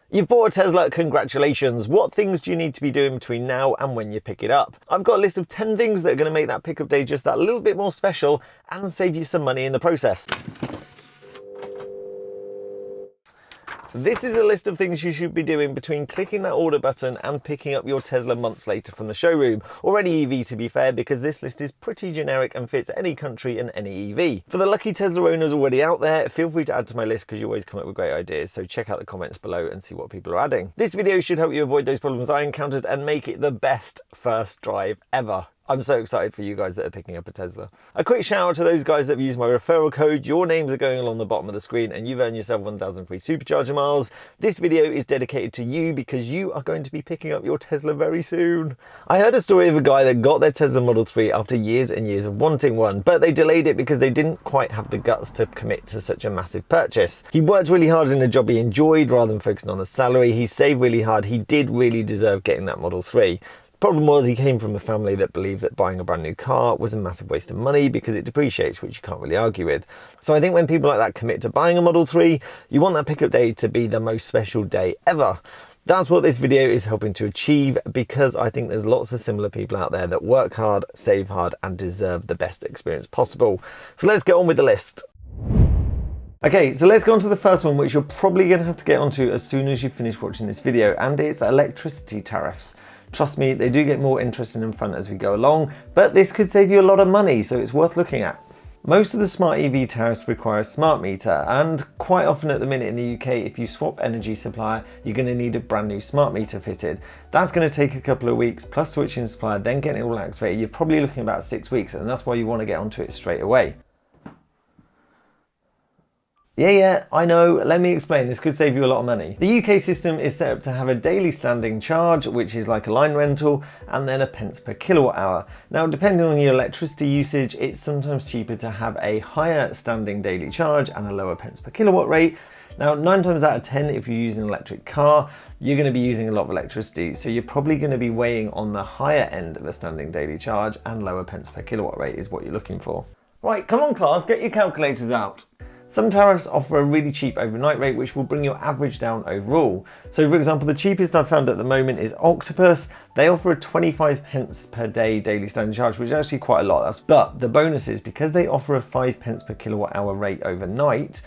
You've bought a Tesla, congratulations. What things do you need to be doing between now and when you pick it up? I've got a list of 10 things that are going to make that pickup day just that little bit more special and save you some money in the process. This is a list of things you should be doing between clicking that order button and picking up your Tesla months later from the showroom, or any EV to be fair, because this list is pretty generic and fits any country and any EV. For the lucky Tesla owners already out there, feel free to add to my list because you always come up with great ideas, so check out the comments below and see what people are adding. This video should help you avoid those problems I encountered and make it the best first drive ever. I'm so excited for you guys that are picking up a Tesla. A quick shout out to those guys that have used my referral code. Your names are going along the bottom of the screen and you've earned yourself 1,000 free supercharger miles. This video is dedicated to you because you are going to be picking up your Tesla very soon. I heard a story of a guy that got their Tesla Model 3 after years and years of wanting one, but they delayed it because they didn't quite have the guts to commit to such a massive purchase. He worked really hard in a job he enjoyed rather than focusing on the salary. He saved really hard. He did really deserve getting that Model 3. Problem was he came from a family that believed that buying a brand new car was a massive waste of money because it depreciates, which you can't really argue with. So I think when people like that commit to buying a Model 3, you want that pickup day to be the most special day ever. That's what this video is helping to achieve, because I think there's lots of similar people out there that work hard, save hard, and deserve the best experience possible. So let's get on with the list. Okay, so let's go on to the first one, which you're probably going to have to get onto as soon as you finish watching this video, and it's electricity tariffs. Trust me, they do get more interesting and fun as we go along, but this could save you a lot of money, so it's worth looking at. Most of the smart EV tariffs require a smart meter, and quite often at the minute in the UK, if you swap energy supplier, you're going to need a brand new smart meter fitted. That's going to take a couple of weeks, plus switching supplier, then getting it all activated. You're probably looking about 6 weeks, and that's why you want to get onto it straight away. Yeah, I know, let me explain, this could save you a lot of money. The UK system is set up to have a daily standing charge, which is like a line rental, and then a pence per kilowatt hour. Now, depending on your electricity usage, it's sometimes cheaper to have a higher standing daily charge and a lower pence per kilowatt rate. Now, 9 times out of 10, if you're using an electric car, you're going to be using a lot of electricity, so you're probably going to be weighing on the higher end of a standing daily charge, and lower pence per kilowatt rate is what you're looking for. Right, come on class, get your calculators out. Some tariffs offer a really cheap overnight rate, which will bring your average down overall. So for example, the cheapest I've found at the moment is Octopus. They offer a 25 pence per day daily standing charge, which is actually quite a lot. But the bonus is, because they offer a 5 pence per kilowatt hour rate overnight,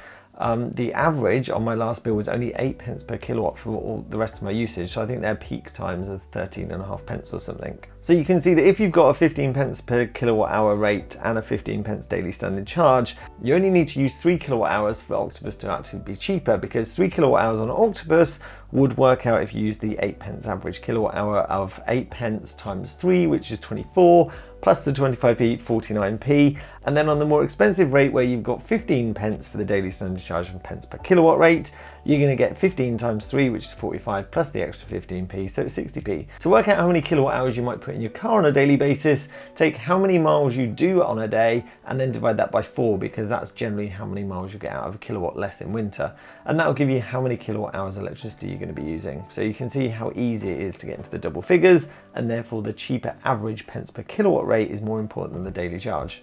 the average on my last bill was only 8 pence per kilowatt for all the rest of my usage. So I think their peak times are 13.5 pence or something. So you can see that if you've got a 15 pence per kilowatt hour rate and a 15 pence daily standing charge, you only need to use 3 kilowatt hours for Octopus to actually be cheaper, because 3 kilowatt hours on Octopus would work out, if you use the 8 pence average kilowatt hour, of 8 pence times 3, which is 24, plus the 25p, 49p. And then on the more expensive rate, where you've got 15 pence for the daily standing charge and pence per kilowatt rate, you're going to get 15 times 3, which is 45, plus the extra 15p, so it's 60p. To work out how many kilowatt hours you might put in your car on a daily basis, take how many miles you do on a day and then divide that by 4, because that's generally how many miles you get out of a kilowatt less in winter. And that will give you how many kilowatt hours of electricity you're going to be using. So you can see how easy it is to get into the double figures, and therefore the cheaper average pence per kilowatt rate is more important than the daily charge.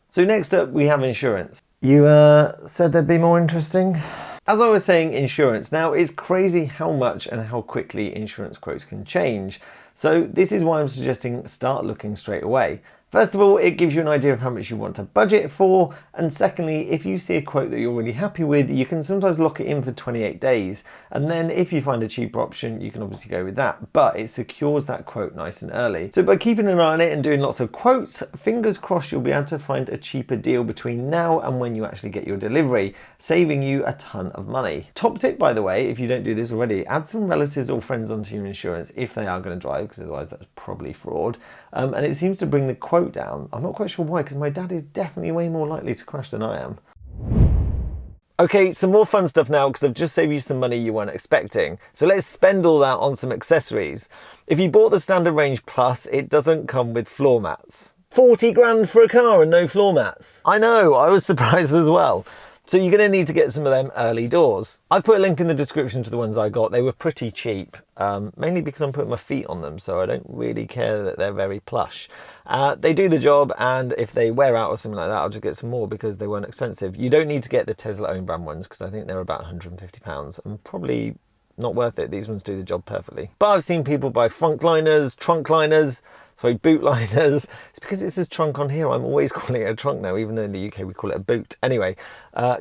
So next up, we have insurance. You said they'd be more interesting? As I was saying, insurance. Now, it's crazy how much and how quickly insurance quotes can change. So this is why I'm suggesting start looking straight away. First of all, it gives you an idea of how much you want to budget for. And secondly, if you see a quote that you're really happy with, you can sometimes lock it in for 28 days. And then if you find a cheaper option, you can obviously go with that, but it secures that quote nice and early. So by keeping an eye on it and doing lots of quotes, fingers crossed you'll be able to find a cheaper deal between now and when you actually get your delivery, saving you a ton of money. Top tip, by the way, if you don't do this already, add some relatives or friends onto your insurance if they are going to drive, because otherwise that's probably fraud. And it seems to bring the quote down. I'm not quite sure why, because my dad is definitely way more likely to crash than I am. Okay, some more fun stuff now, because I've just saved you some money you weren't expecting. So let's spend all that on some accessories. If you bought the Standard Range Plus, it doesn't come with floor mats. 40 grand for a car and no floor mats. I know, I was surprised as well. So you're going to need to get some of them early doors. I've put a link in the description to the ones I got. They were pretty cheap, mainly because I'm putting my feet on them, so I don't really care that they're very plush. They do the job, and if they wear out or something like that, I'll just get some more because they weren't expensive. You don't need to get the Tesla own brand ones because I think they're about £150 and probably not worth it. These ones do the job perfectly. But I've seen people buy front liners, trunk liners, sorry, boot liners. It's because it says trunk on here. I'm always calling it a trunk now, even though in the UK we call it a boot. Anyway,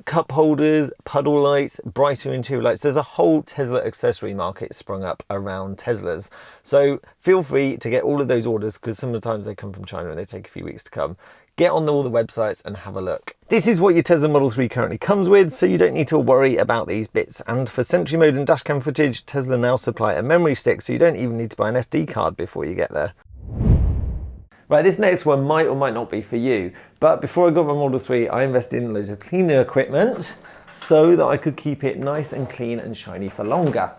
cup holders, puddle lights, brighter interior lights. There's a whole Tesla accessory market sprung up around Teslas. So feel free to get all of those orders because sometimes they come from China and they take a few weeks to come. Get on all the websites and have a look. This is what your Tesla Model 3 currently comes with, so you don't need to worry about these bits. And for Sentry Mode and dashcam footage, Tesla now supply a memory stick, so you don't even need to buy an SD card before you get there. Right, this next one might or might not be for you, but before I got my Model 3, I invested in loads of cleaning equipment so that I could keep it nice and clean and shiny for longer.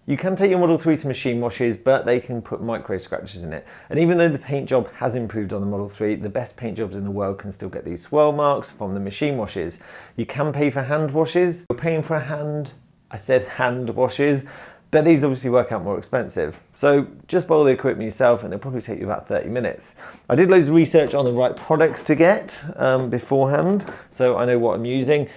You can take your Model 3 to machine washes, but they can put micro scratches in it. And even though the paint job has improved on the Model 3, the best paint jobs in the world can still get these swirl marks from the machine washes. You can pay for hand washes. You're paying for I said hand washes, but these obviously work out more expensive. So just buy all the equipment yourself and it'll probably take you about 30 minutes. I did loads of research on the right products to get beforehand, so I know what I'm using.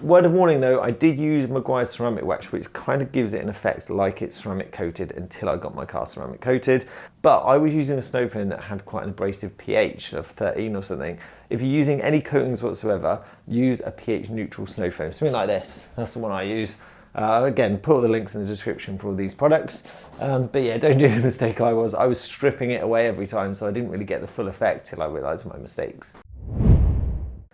Word of warning though, I did use Maguire's ceramic wax, which kind of gives it an effect like it's ceramic coated until I got my car ceramic coated. But I was using a snow foam that had quite an abrasive pH of 13 or something. If you're using any coatings whatsoever, use a pH neutral snow foam, something like this. That's the one I use. Again, put all the links in the description for all these products. But yeah, don't do the mistake I was. I was stripping it away every time, so I didn't really get the full effect till I realised my mistakes.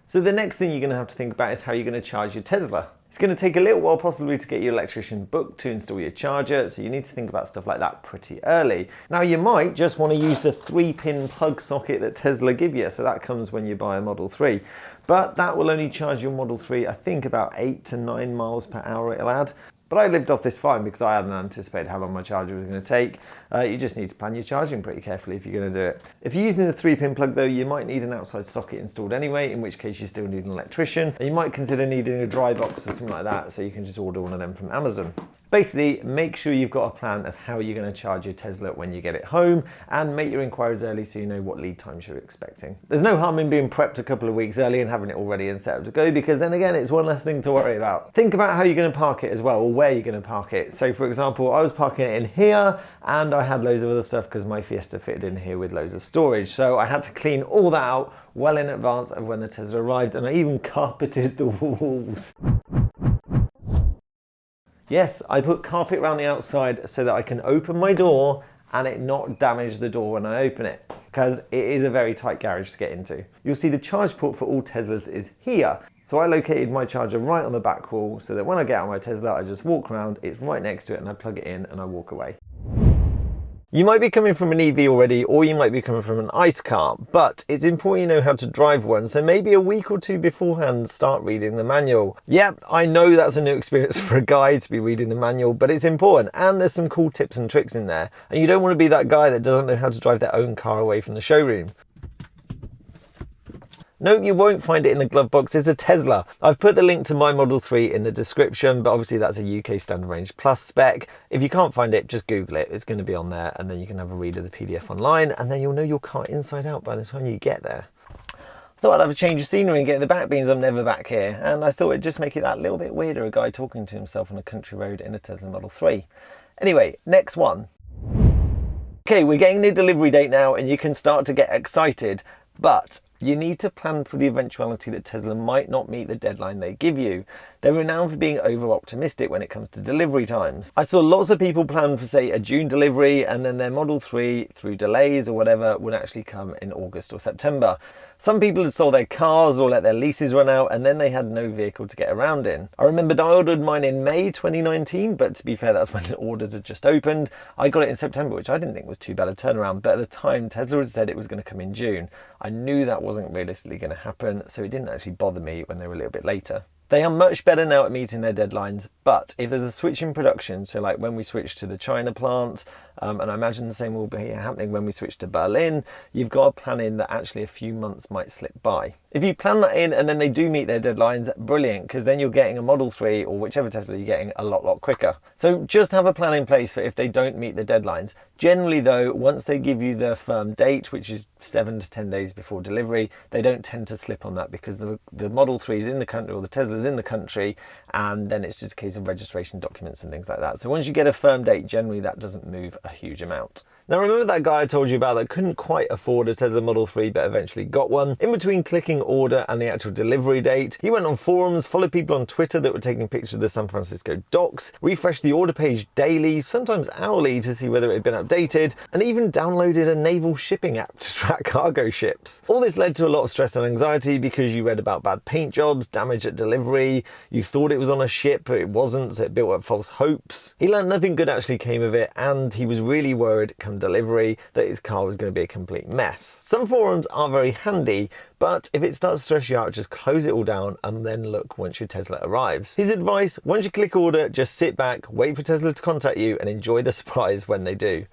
So the next thing you're going to have to think about is how you're going to charge your Tesla. It's going to take a little while possibly to get your electrician booked to install your charger, so you need to think about stuff like that pretty early. Now you might just want to use the 3-pin plug socket that Tesla give you, so that comes when you buy a Model 3. But that will only charge your Model 3, I think about 8 to 9 miles per hour it'll add. But I lived off this fine because I hadn't anticipated how long my charger was going to take. You just need to plan your charging pretty carefully if you're going to do it. If you're using the 3-pin plug though, you might need an outside socket installed anyway, in which case you still need an electrician. And you might consider needing a dry box or something like that, so you can just order one of them from Amazon. Basically, make sure you've got a plan of how you're going to charge your Tesla when you get it home, and make your inquiries early so you know what lead times you're expecting. There's no harm in being prepped a couple of weeks early and having it all ready and set up to go, because then again, it's one less thing to worry about. Think about how you're going to park it as well, or where you're going to park it. So for example, I was parking it in here, and I had loads of other stuff because my Fiesta fitted in here with loads of storage. So I had to clean all that out well in advance of when the Tesla arrived, and I even carpeted the walls. Yes, I put carpet around the outside so that I can open my door and it not damage the door when I open it, because it is a very tight garage to get into. You'll see the charge port for all Teslas is here. So I located my charger right on the back wall so that when I get out of my Tesla, I just walk around, it's right next to it, and I plug it in and I walk away. You might be coming from an EV already, or you might be coming from an ICE car, but it's important you know how to drive one, so maybe a week or two beforehand start reading the manual. Yep, I know that's a new experience for a guy to be reading the manual, but it's important, and there's some cool tips and tricks in there, and you don't want to be that guy that doesn't know how to drive their own car away from the showroom. No, you won't find it in the glove box, it's a Tesla. I've put the link to my Model 3 in the description, but obviously that's a UK Standard Range Plus spec. If you can't find it, just Google it, it's going to be on there, and then you can have a read of the PDF online, and then you'll know your car inside out by the time you get there. I thought I'd have a change of scenery and get the back beans. I'm never back here, and I thought it'd just make it that little bit weirder, a guy talking to himself on a country road in a Tesla Model 3. Anyway, next one. Okay, we're getting a new delivery date now, and you can start to get excited, but you need to plan for the eventuality that Tesla might not meet the deadline they give you. They're renowned for being over-optimistic when it comes to delivery times. I saw lots of people plan for, say, a June delivery, and then their Model 3, through delays or whatever, would actually come in August or September. Some people had sold their cars or let their leases run out, and then they had no vehicle to get around in. I remember I ordered mine in May 2019, but to be fair, that's when the orders had just opened. I got it in September, which I didn't think was too bad a turnaround, but at the time, Tesla had said it was going to come in June. I knew that wasn't realistically going to happen, so it didn't actually bother me when they were a little bit later. They are much better now at meeting their deadlines, but if there's a switch in production, so like when we switched to the China plant, and I imagine the same will be happening when we switch to Berlin. You've got to plan in that actually a few months might slip by. If you plan that in and then they do meet their deadlines, brilliant, because then you're getting a Model 3 or whichever Tesla you're getting a lot quicker. So just have a plan in place for if they don't meet the deadlines. Generally though, once they give you the firm date, which is 7 to 10 days before delivery, they don't tend to slip on that because the Model 3 is in the country or the Tesla's in the country, and then it's just a case of registration documents and things like that. So once you get a firm date, generally that doesn't move a huge amount. Now remember that guy I told you about that couldn't quite afford a Tesla Model 3 but eventually got one? In between clicking order and the actual delivery date, he went on forums, followed people on Twitter that were taking pictures of the San Francisco docks, refreshed the order page daily, sometimes hourly, to see whether it had been updated, and even downloaded a naval shipping app to track cargo ships. All this led to a lot of stress and anxiety because you read about bad paint jobs, damage at delivery, you thought it was on a ship but it wasn't, so it built up false hopes. He learned nothing good actually came of it, and he was really worried come delivery that his car was going to be a complete mess. Some forums are very handy, but if it starts to stress you out, just close it all down and then look once your Tesla arrives. His advice, once you click order, just sit back, wait for Tesla to contact you and enjoy the surprise when they do.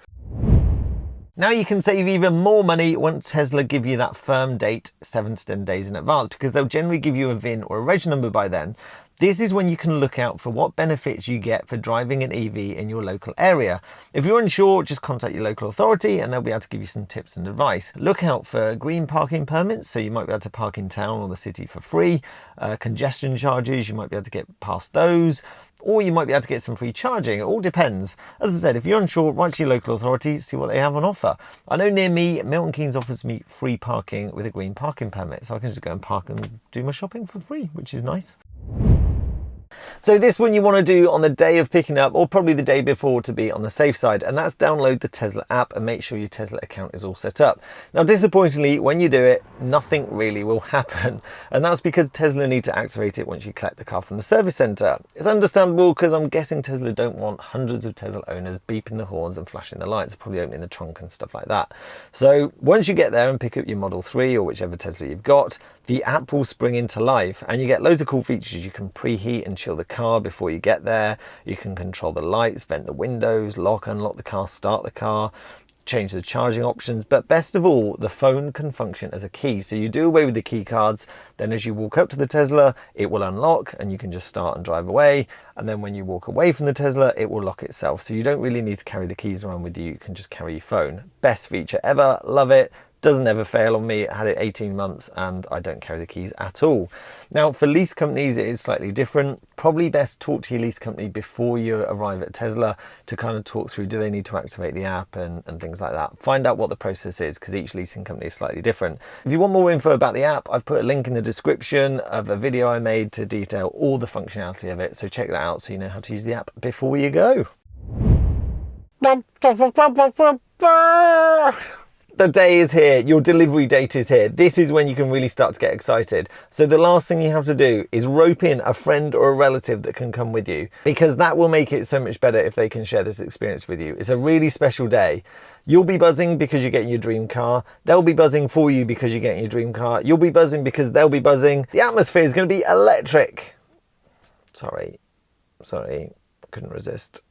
Now you can save even more money once Tesla give you that firm date 7 to 10 days in advance, because they'll generally give you a VIN or a reg number by then. This is when you can look out for what benefits you get for driving an EV in your local area. If you're unsure, just contact your local authority and they'll be able to give you some tips and advice. Look out for green parking permits, so you might be able to park in town or the city for free. Congestion charges, you might be able to get past those. Or you might be able to get some free charging. It all depends. As I said, if you're unsure, write to your local authority, see what they have on offer. I know near me, Milton Keynes offers me free parking with a green parking permit, so I can just go and park and do my shopping for free, which is nice. So this one you want to do on the day of picking up, or probably the day before, to be on the safe side, and that's download the Tesla app and make sure your Tesla account is all set up. Now disappointingly, when you do it, nothing really will happen, and that's because Tesla need to activate it once you collect the car from the service centre. It's understandable because I'm guessing Tesla don't want hundreds of Tesla owners beeping the horns and flashing the lights, probably opening the trunk and stuff like that. So once you get there and pick up your Model 3 or whichever Tesla you've got, the app will spring into life and you get loads of cool features. You can preheat and chill the car before you get there. You can control the lights, vent the windows, lock, unlock the car, start the car, change the charging options, but best of all, the phone can function as a key. So you do away with the key cards, then as you walk up to the Tesla, it will unlock and you can just start and drive away. And then when you walk away from the Tesla, it will lock itself. So you don't really need to carry the keys around with you. You can just carry your phone. Best feature ever, love it. Doesn't ever fail on me. I had it 18 months and I don't carry the keys at all. Now for lease companies, it is slightly different. Probably best talk to your lease company before you arrive at Tesla to kind of talk through, do they need to activate the app and things like that. Find out what the process is, because each leasing company is slightly different. If you want more info about the app, I've put a link in the description of a video I made to detail all the functionality of it. So check that out so you know how to use the app before you go. The day is here, your delivery date is here. This is when you can really start to get excited. So the last thing you have to do is rope in a friend or a relative that can come with you, because that will make it so much better if they can share this experience with you. It's a really special day. You'll be buzzing because you're getting your dream car. They'll be buzzing for you because you're getting your dream car. You'll be buzzing because they'll be buzzing. The atmosphere is going to be electric. Sorry, couldn't resist.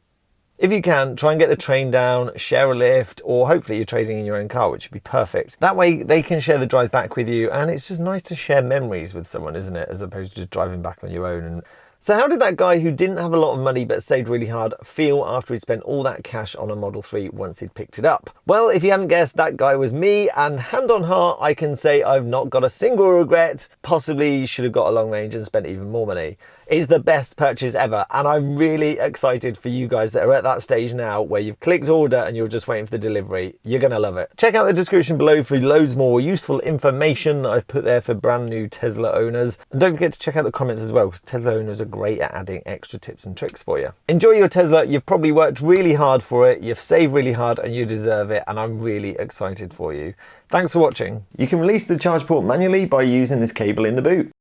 If you can, try and get the train down, share a lift, or hopefully you're trading in your own car, which would be perfect. That way they can share the drive back with you, and it's just nice to share memories with someone, isn't it? As opposed to just driving back on your own. So how did that guy who didn't have a lot of money but saved really hard feel after he'd spent all that cash on a Model 3 once he'd picked it up? Well, if you hadn't guessed, that guy was me, and hand on heart, I can say I've not got a single regret. Possibly should have got a long range and spent even more money. It's the best purchase ever, and I'm really excited for you guys that are at that stage now where you've clicked order and you're just waiting for the delivery. You're gonna love it. Check out the description below for loads more useful information that I've put there for brand new Tesla owners. And don't forget to check out the comments as well, because Tesla owners are great at adding extra tips and tricks for you. Enjoy your Tesla. You've probably worked really hard for it, you've saved really hard, and you deserve it, and I'm really excited for you. Thanks for watching. You can release the charge port manually by using this cable in the boot.